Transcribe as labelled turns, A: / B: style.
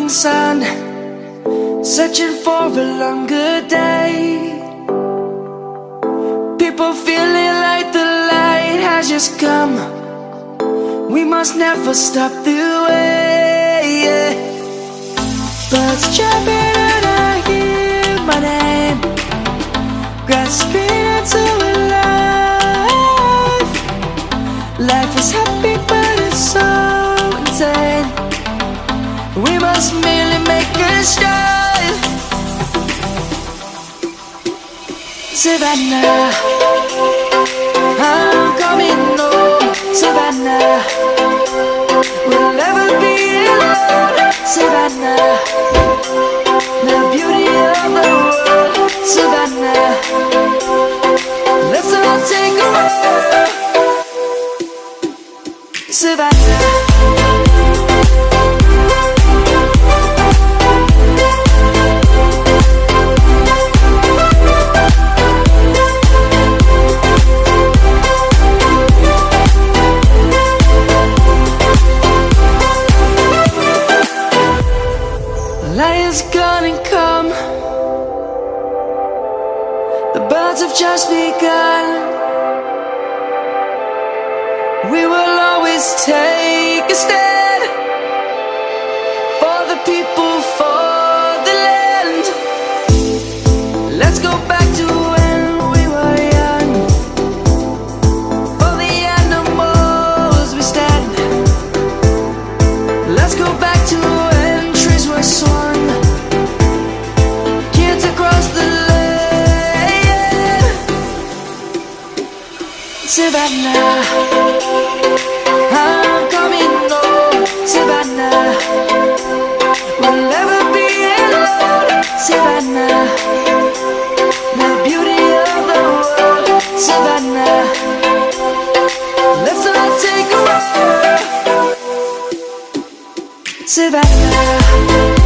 A: morning sun, searching for a longer day. People feeling like the light has just come. We must never stop the way. Birds jumping and I hear my name, grasping into a life. Life is happy but it's so insane. We must merely make a start. Savannah, I'm coming home. Savannah, we'll never be alone. Savannah, the beauty of the world. Savannah, let's all take a walk. Savannah. Light is gonna come. The birds have just begun. We will always take a stand for the people, for the land. Let's go back to when we were young. For the animals we stand. Let's go back to when trees were swung. Savannah, I'm coming home. Savannah, we'll never be alone. Savannah, the beauty of the world. Savannah, let's all take a walk. Savannah.